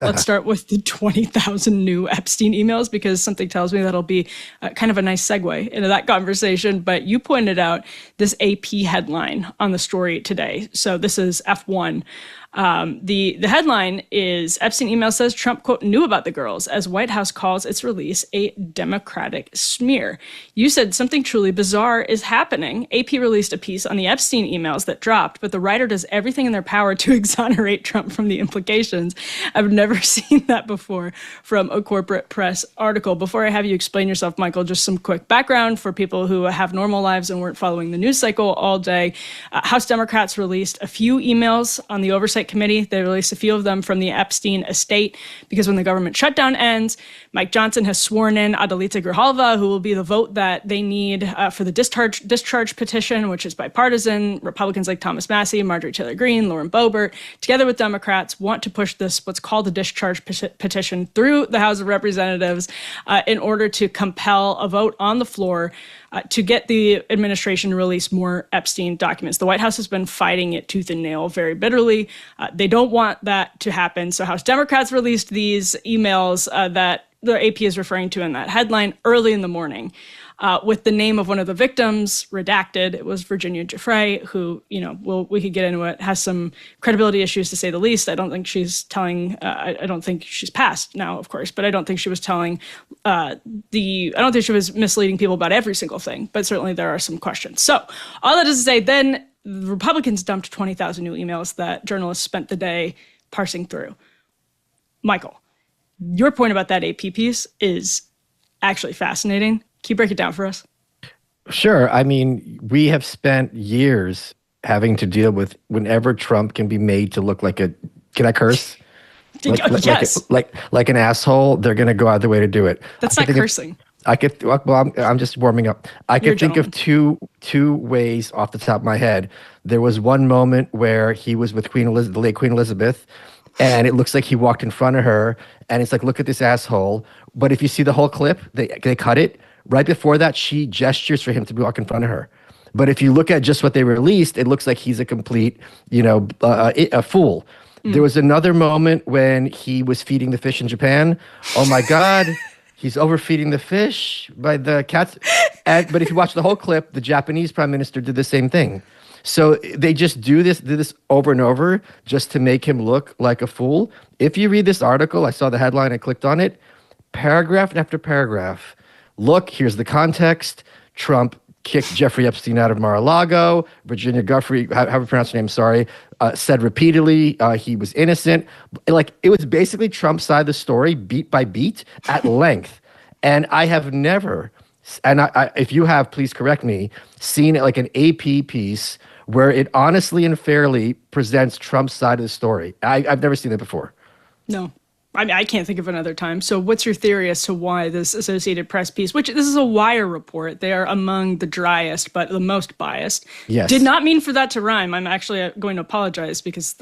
Let's start with the 20,000 new Epstein emails, because something tells me that'll be kind of a nice segue into that conversation. But you pointed out this AP headline on the story today. So this is F1. The headline is Epstein email says Trump, quote, knew about the girls as White House calls its release a Democratic smear. You said something truly bizarre is happening. AP released a piece on the Epstein emails that dropped, but the writer does everything in their power to exonerate Trump from the implications. I've never seen that before from a corporate press article. Before I have you explain yourself, Michael, just some quick background for people who have normal lives and weren't following the news cycle all day. House Democrats released a few emails on the Oversight Committee. They released a few of them from the Epstein estate because when the government shutdown ends, Mike Johnson has sworn in Adalita Grijalva, who will be the vote that they need for the discharge petition, which is bipartisan. Republicans like Thomas Massie, Marjorie Taylor Greene, Lauren Boebert, together with Democrats, want to push this, what's called a discharge petition, through the House of Representatives in order to compel a vote on the floor to get the administration to release more Epstein documents. The White House has been fighting it tooth and nail very bitterly. They don't want that to happen. So House Democrats released these emails that the AP is referring to in that headline early in the morning. With the name of one of the victims redacted. It was Virginia Giuffre, who, we could get into it, has some credibility issues to say the least. I don't think she's telling, I don't think she's passed now, of course, but I don't think she was telling I don't think she was misleading people about every single thing, but certainly there are some questions. So all that is to say, then the Republicans dumped 20,000 new emails that journalists spent the day parsing through. Michael, your point about that AP piece is actually fascinating. Can you break it down for us? Sure. I mean, we have spent years having to deal with whenever Trump can be made to look like can I curse? Yes. Like an asshole, they're going to go out of their way to do it. That's not cursing. I'm just warming up. I could think of two ways off the top of my head. There was one moment where he was with the late Queen Elizabeth, and it looks like he walked in front of her, and it's like, look at this asshole. But if you see the whole clip, they cut it. Right before that, she gestures for him to walk in front of her. But if you look at just what they released, it looks like he's a complete, a fool. There was another moment when he was feeding the fish in Japan. Oh my God, he's overfeeding the fish by the cats. But if you watch the whole clip, the Japanese prime minister did the same thing. So they just do this over and over just to make him look like a fool. If you read this article, I saw the headline, I clicked on it, paragraph after paragraph. Look, here's the context. Trump kicked Jeffrey Epstein out of Mar-a-Lago. Virginia Giuffre, however you pronounce her name, sorry, said repeatedly he was innocent. Like, it was basically Trump's side of the story, beat by beat, at length. And I have never, and I, if you have, please correct me, seen like an AP piece where it honestly and fairly presents Trump's side of the story. I've never seen that before. No. I mean, I can't think of another time. So what's your theory as to why this Associated Press piece, which this is a Wire report, they are among the driest, but the most biased. Yes. Did not mean for that to rhyme. I'm actually going to apologize because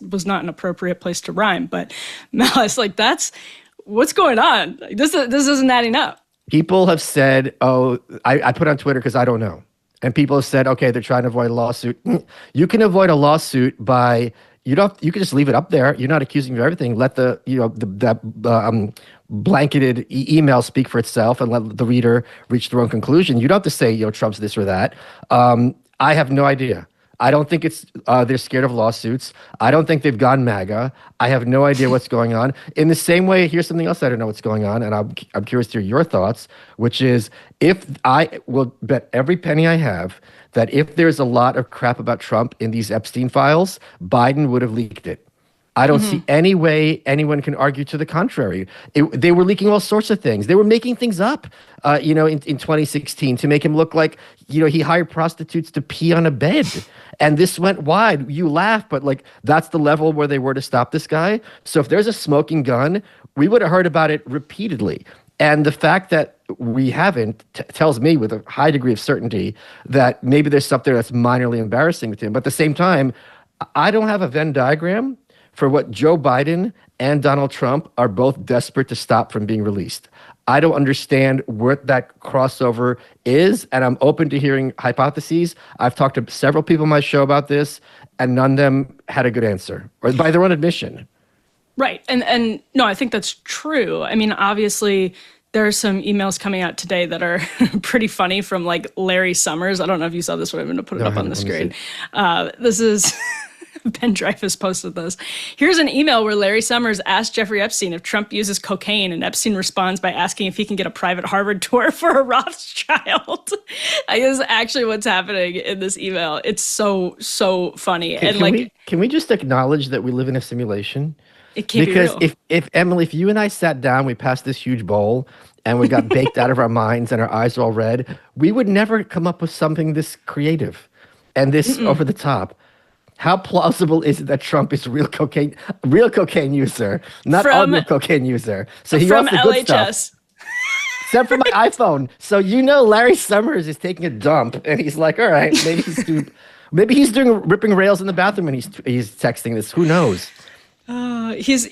was not an appropriate place to rhyme. But Malice, what's going on? This isn't adding up. People have said, I put on Twitter because I don't know. And people have said, okay, they're trying to avoid a lawsuit. You can avoid a lawsuit by... You can just leave it up there. You're not accusing of everything. Let the blanketed email speak for itself and let the reader reach their own conclusion. You don't have to say, Trump's this or that. I have no idea. I don't think they're scared of lawsuits. I don't think they've gone MAGA. I have no idea what's going on. In the same way, here's something else I don't know what's going on, and I'm curious to hear your thoughts, which is, if I will bet every penny I have that if there's a lot of crap about Trump in these Epstein files, Biden would have leaked it. I don't see any way anyone can argue to the contrary. They were leaking all sorts of things. They were making things up, in 2016 to make him look like, he hired prostitutes to pee on a bed. And this went wide. You laugh, but that's the level where they were to stop this guy. So if there's a smoking gun, we would have heard about it repeatedly. And the fact that we haven't tells me with a high degree of certainty that maybe there's something that's minorly embarrassing with him. But at the same time, I don't have a Venn diagram for what Joe Biden and Donald Trump are both desperate to stop from being released. I don't understand what that crossover is, and I'm open to hearing hypotheses. I've talked to several people on my show about this, and none of them had a good answer, or by their own admission. Right. And no, I think that's true. I mean, obviously, there are some emails coming out today that are pretty funny from like Larry Summers. I don't know if you saw this one. I'm going to put it No, I up on the haven't. Let me screen. see. This is Ben Dreyfus posted this. Here's an email where Larry Summers asked Jeffrey Epstein if Trump uses cocaine, and Epstein responds by asking if he can get a private Harvard tour for a Rothschild. I guess actually what's happening in this email. It's so funny. Can, And can like, we can we just acknowledge that we live in a simulation? it can't be Because real. if Emily, if you and I sat down, we passed this huge bowl, and we got baked out of our minds, and our eyes are all red, we would never come up with something this creative and this over the top. How plausible is it that Trump is real cocaine user, not From audio cocaine user? So he from wants the good stuff, LHS. except for my iPhone. So Larry Summers is taking a dump, and he's like, all right, maybe he's doing ripping rails in the bathroom, and he's texting this. Who knows? He's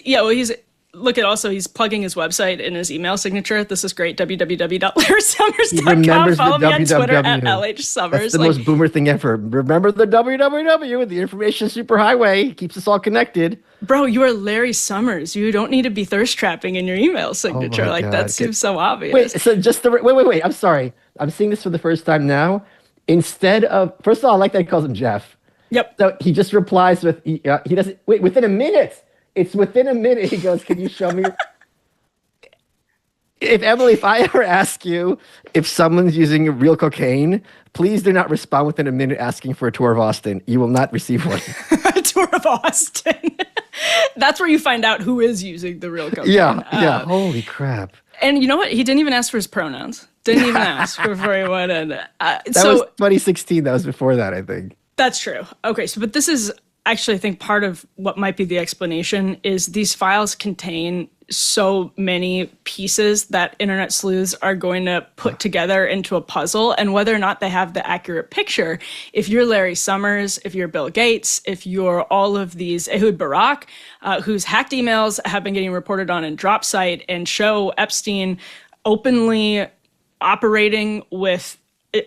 look at also he's plugging his website in his email signature. This is great. He www.larrysummers.com. remembers the Follow me on Twitter at www. LHSummers. That's the most boomer thing ever. Remember the www, the information superhighway keeps us all connected. Bro, you are Larry Summers. You don't need to be thirst trapping in your email signature. my Like God. that seems so obvious. Wait, so just the wait. I'm sorry. I'm seeing this for the first time now. Instead of first of all, I like that he calls him Jeff. Yep. So he just replies with he doesn't wait within a minute. It's within a minute. He goes, "Can you show me?" If I ever ask you if someone's using real cocaine, please do not respond within a minute asking for a tour of Austin. You will not receive one. A tour of Austin. That's where you find out who is using the real cocaine. Yeah. Holy crap. And you know what? He didn't even ask for his pronouns. Didn't even ask before he went in. That was 2016. That was before that, I think. That's true. Okay, but this is actually, I think, part of what might be the explanation is these files contain so many pieces that internet sleuths are going to put together into a puzzle, and whether or not they have the accurate picture. If you're Larry Summers, if you're Bill Gates, if you're all of these Ehud Barak, whose hacked emails have been getting reported on in DropSite and show Epstein openly operating with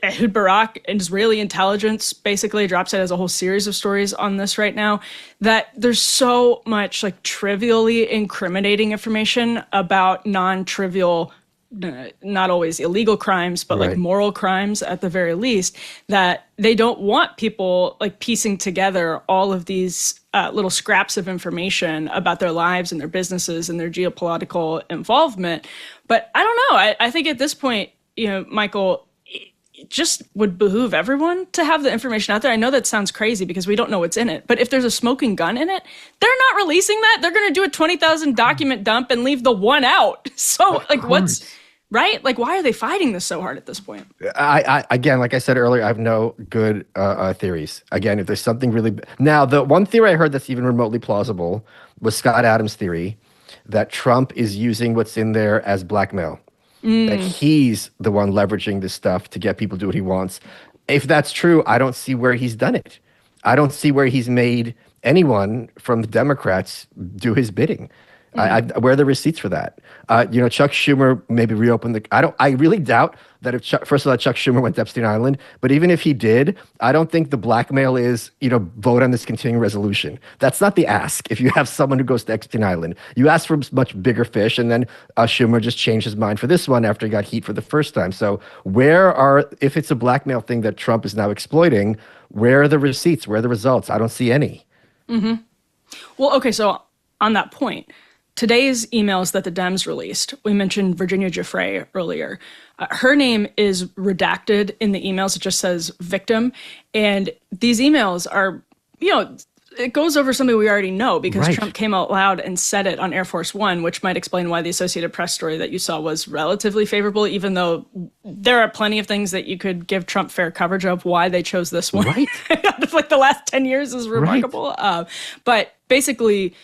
Ehud Barak and Israeli intelligence, basically DropSite has a whole series of stories on this right now, that there's so much like trivially incriminating information about non-trivial, not always illegal crimes, but like moral crimes at the very least, that they don't want people like piecing together all of these little scraps of information about their lives and their businesses and their geopolitical involvement. But I don't know. I think at this point, Michael, just would behoove everyone to have the information out there. I know that sounds crazy because we don't know what's in it, but if there's a smoking gun in it, they're not releasing that. They're going to do a 20,000 document dump and leave the one out. So like what's right? Like, why are they fighting this so hard at this point? I again, like I said earlier, I have no good theories. Again, if there's something really now, the one theory I heard that's even remotely plausible was Scott Adams' theory that Trump is using what's in there as blackmail. That he's the one leveraging this stuff to get people to do what he wants. If that's true, I don't see where he's done it. I don't see where he's made anyone from the Democrats do his bidding. Where are the receipts for that? Chuck Schumer maybe reopened the. I really doubt that if first of all, Chuck Schumer went to Epstein Island, but even if he did, I don't think the blackmail is vote on this continuing resolution. That's not the ask. If you have someone who goes to Epstein Island, you ask for much bigger fish, and then Schumer just changed his mind for this one after he got heat for the first time. So if it's a blackmail thing that Trump is now exploiting, where are the receipts? Where are the results? I don't see any. Mm-hmm. Well, okay, so on that point. Today's emails that the Dems released, we mentioned Virginia Giuffre earlier. Her name is redacted in the emails. It just says victim. And these emails are, it goes over something we already know because Trump came out loud and said it on Air Force One, which might explain why the Associated Press story that you saw was relatively favorable, even though there are plenty of things that you could give Trump fair coverage of. Why they chose this one out of like the last 10 years is remarkable. But basically,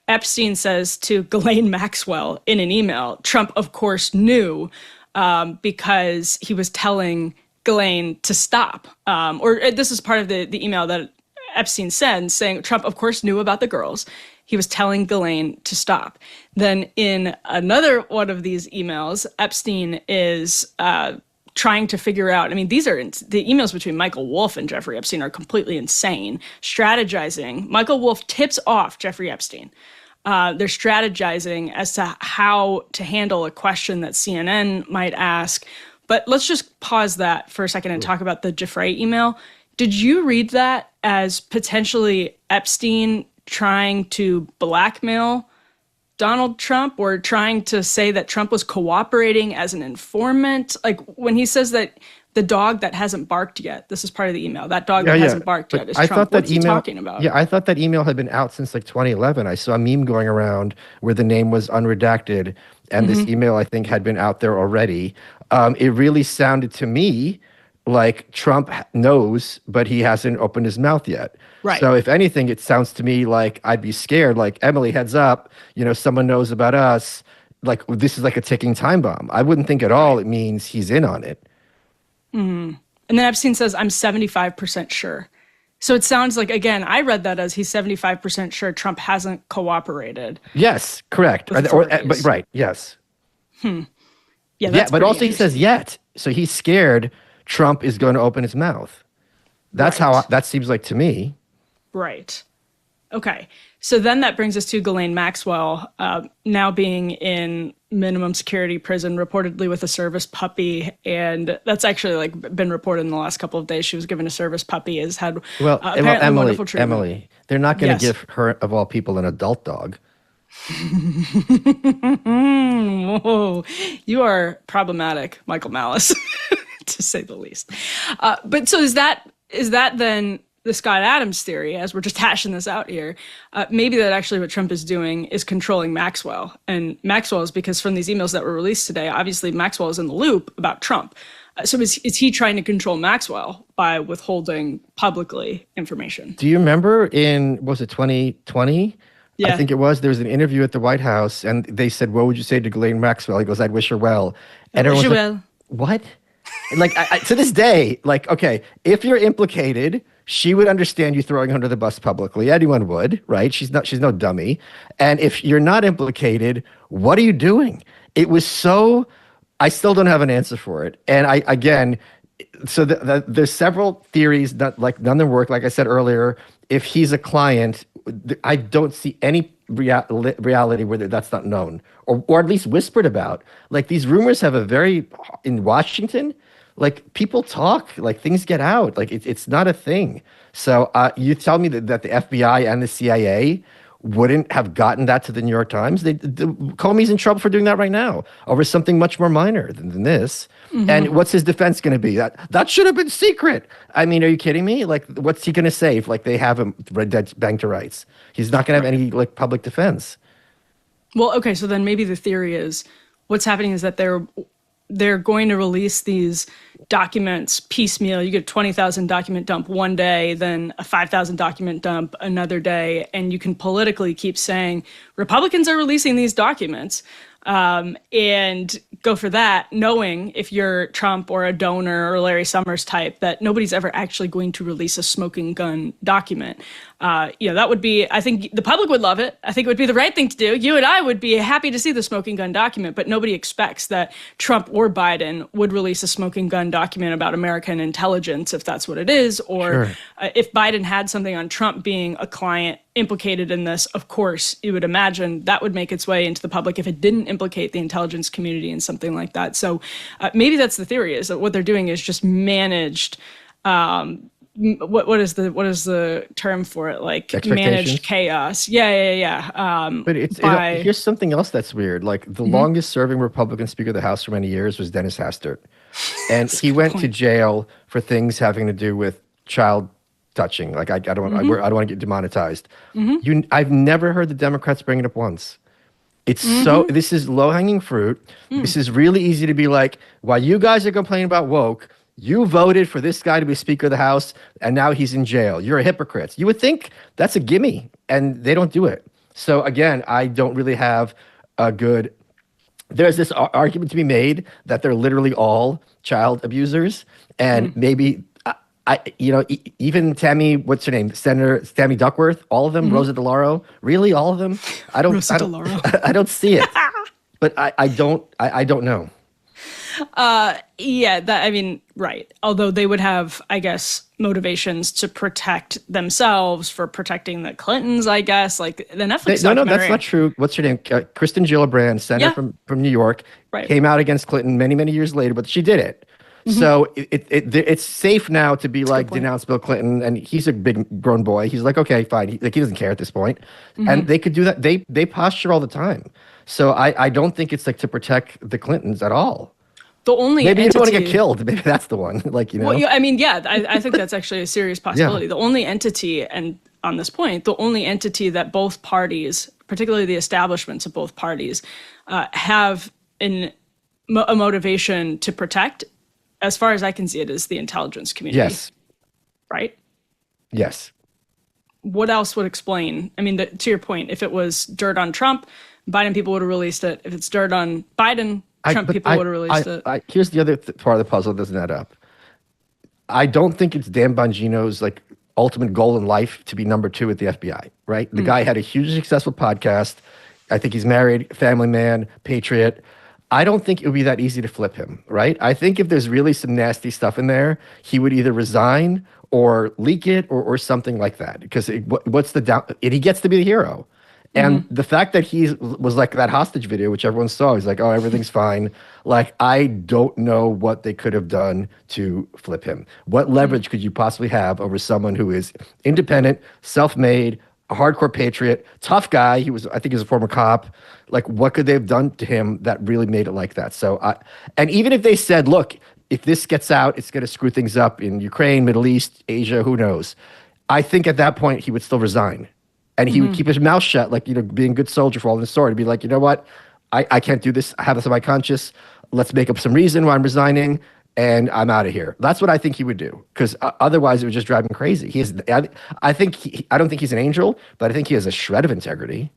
Epstein says to Ghislaine Maxwell in an email, Trump, of course, knew because he was telling Ghislaine to stop. Or this is part of the email that Epstein sends, saying Trump, of course, knew about the girls. He was telling Ghislaine to stop. Then in another one of these emails, Epstein is trying to figure out, these are the emails between Michael Wolff and Jeffrey Epstein are completely insane, strategizing. Michael Wolff tips off Jeffrey Epstein they're strategizing as to how to handle a question that CNN might ask. But let's just pause that for a second and talk about the Giuffre email. Did you read that as potentially Epstein trying to blackmail Donald Trump, or trying to say that Trump was cooperating as an informant? Like when he says that the dog that hasn't barked yet, this is part of the email, that dog that hasn't barked yet is Trump. What's he talking about? Yeah, I thought that email had been out since like 2011. I saw a meme going around where the name was unredacted, and this email I think had been out there already. It really sounded to me like Trump knows, but he hasn't opened his mouth yet. Right. So if anything, it sounds to me like I'd be scared. Like, Emily, heads up, someone knows about us. Like, this is like a ticking time bomb. I wouldn't think at all it means he's in on it. And then Epstein says, I'm 75% sure. So it sounds like, again, I read that as he's 75% sure Trump hasn't cooperated. Yes, correct. But right, yes. Yeah, that's but also he says yet. So he's scared Trump is going to open his mouth. That's how that seems like to me. Right. Okay. So then that brings us to Ghislaine Maxwell, now being in minimum security prison, reportedly with a service puppy. And that's actually like been reported in the last couple of days. She was given a service puppy, has had apparently wonderful treatment. Emily, they're not going to give her, of all people, an adult dog. Whoa, you are problematic, Michael Malice, to say the least. But so is that then the Scott Adams theory, as we're just hashing this out here? Maybe that actually what Trump is doing is controlling Maxwell. And Maxwell is because from these emails that were released today, obviously Maxwell is in the loop about Trump. So is he trying to control Maxwell by withholding publicly information? Do you remember was it 2020? Yeah. I think it was. There was an interview at the White House, and they said, "What would you say to Ghislaine Maxwell?" He goes, "I'd wish her well." And everyone's like, "What?" Like, to this day, like, okay, if you're implicated, she would understand you throwing her under the bus publicly. Anyone would, right? She's no dummy. And if you're not implicated, what are you doing? It was so. I still don't have an answer for it. And there's several theories that, like, none of them work. Like I said earlier, if he's a client, I don't see any reality where that's not known or at least whispered about. Like, these rumors have in Washington, like, people talk, like, things get out, like it's not a thing. So you tell me that the FBI and the CIA wouldn't have gotten that to the New York Times? Comey's in trouble for doing that right now over something much more minor than this. And what's his defense going to be? That should have been secret. I mean, are you kidding me? Like, what's he going to say if, like, they have him banged to rights? He's not going to have any, like, public defense. Well, okay, so then maybe the theory is what's happening is that they're going to release these documents piecemeal. You get a 20,000 document dump one day, then a 5,000 document dump another day, and you can politically keep saying Republicans are releasing these documents, and go for that, knowing if you're Trump or a donor or Larry Summers type, that nobody's ever actually going to release a smoking gun document. That would be, I think the public would love it. I think it would be the right thing to do. You and I would be happy to see the smoking gun document, but nobody expects that Trump or Biden would release a smoking gun document about American intelligence, if that's what it is, or if Biden had something on Trump being a client implicated in this, of course, you would imagine that would make its way into the public if it didn't implicate the intelligence community in something like that. So maybe that's the theory, is that what they're doing is just managed. What is the term for it? Like, managed chaos. Yeah. But here's something else that's weird. Like, the longest serving Republican Speaker of the House for many years was Dennis Hastert. And he went to jail for things having to do with child touching. Like, I don't want to get demonetized. I've never heard the Democrats bring it up once. It's this is low-hanging fruit. This is really easy to be like, while you guys are complaining about woke, you voted for this guy to be Speaker of the House, and now he's in jail. You're a hypocrite. You would think that's a gimme, and they don't do it. So again, I don't really have a good. There's this argument to be made that they're literally all child abusers, and maybe even Tammy, what's her name, Senator Tammy Duckworth, all of them, Rosa DeLauro, really, all of them. I don't see it, but I don't know. Yeah, I mean, right. Although they would have, I guess, motivations to protect themselves for protecting the Clintons, I guess. Like the Netflix No, that's not documentary. true. What's her name? Kristen Gillibrand, senator Yeah, from New York, right. came out against Clinton many, many years later, but she did it. So it's safe now to be That's a good like point. denounce Bill Clinton, and he's a big grown boy. He's like, okay, fine. He doesn't care at this point, and they could do that. They posture all the time. So I don't think it's like to protect the Clintons at all. The only Maybe you don't want to get entity. killed. Maybe that's the one. Well, yeah, I mean, yeah, I think that's actually a serious Yeah. possibility. The only entity, and on this point, the only entity that both parties, particularly the establishments of both parties, have a motivation to protect, as far as I can see it, is the intelligence community, Yes. right? Yes. What else would explain? I mean, to your point, if it was dirt on Trump, Biden people would have released it. If it's dirt on Biden, Trump people would have released it. Here's the other part of the puzzle that doesn't add up. I don't think it's Dan Bongino's like ultimate goal in life to be number two at the FBI, right? The guy had a hugely successful podcast. I think he's married, family man, patriot. I don't think it would be that easy to flip him, right? I think if there's really some nasty stuff in there, he would either resign or leak it or something like that. Because what's the down? And he gets to be the hero. And the fact that he was like that hostage video, which everyone saw, he's like, oh, everything's fine. Like, I don't know what they could have done to flip him. What leverage could you possibly have over someone who is independent, self-made, a hardcore patriot, tough guy? I think he was a former cop. Like, what could they have done to him that really made it like that? And even if they said, look, if this gets out, it's going to screw things up in Ukraine, Middle East, Asia, who knows? I think at that point, he would still resign. And he would keep his mouth shut, like, being a good soldier for all the story, to be like, you know what? I can't do this. I have this on my conscience. Let's make up some reason why I'm resigning, and I'm out of here. That's what I think he would do, because otherwise it would just drive him crazy. I don't think he's an angel, but I think he has a shred of integrity.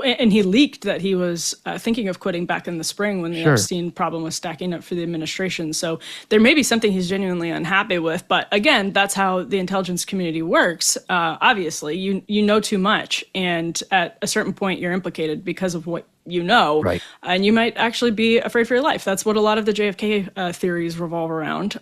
And he leaked that he was thinking of quitting back in the spring when the Sure. Epstein problem was stacking up for the administration. So there may be something he's genuinely unhappy with. But again, that's how the intelligence community works. Obviously, you know too much. And at a certain point, you're implicated because of what you know. Right. And you might actually be afraid for your life. That's what a lot of the JFK theories revolve around.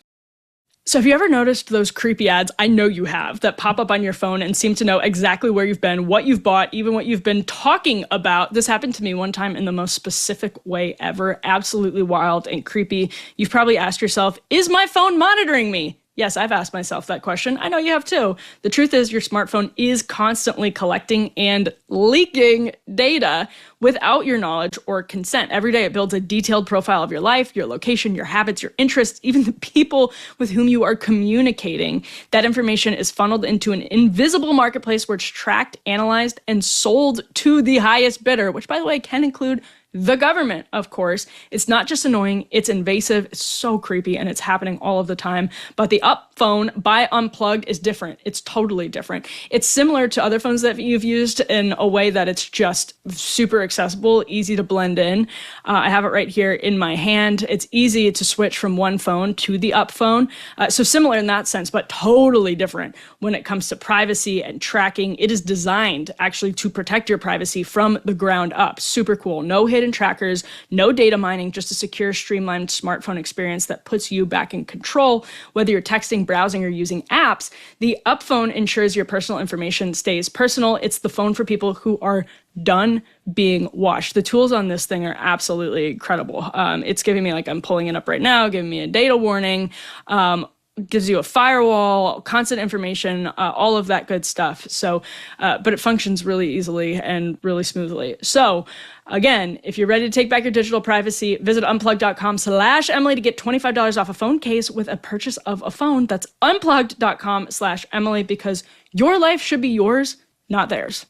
So have you ever noticed those creepy ads, I know you have, that pop up on your phone and seem to know exactly where you've been, what you've bought, even what you've been talking about? This happened to me one time in the most specific way ever. Absolutely wild and creepy. You've probably asked yourself, is my phone monitoring me? Yes, I've asked myself that question. I know you have too. The truth is your smartphone is constantly collecting and leaking data without your knowledge or consent. Every day it builds a detailed profile of your life, your location, your habits, your interests, even the people with whom you are communicating. That information is funneled into an invisible marketplace where it's tracked, analyzed, and sold to the highest bidder, which, by the way, can include the government, of course. It's not just annoying, it's invasive, it's so creepy, and it's happening all of the time. But the Up phone by Unplugged is different. It's totally different. It's similar to other phones that you've used in a way that it's just super accessible, easy to blend in. I have it right here in my hand. It's easy to switch from one phone to the Up phone. So similar in that sense, but totally different when it comes to privacy and tracking. It is designed actually to protect your privacy from the ground up. Super cool. No hidden trackers, no data mining, just a secure, streamlined smartphone experience that puts you back in control. Whether you're texting, browsing, or using apps, the Up phone ensures your personal information stays personal. It's the phone for people who are done being watched. The tools on this thing are absolutely incredible. It's giving me, like, I'm pulling it up right now, giving me a data warning, gives you a firewall, constant information, all of that good stuff. So, but it functions really easily and really smoothly. So again, if you're ready to take back your digital privacy, visit unplugged.com/Emily to get $25 off a phone case with a purchase of a phone. That's unplugged.com/Emily, because your life should be yours, not theirs.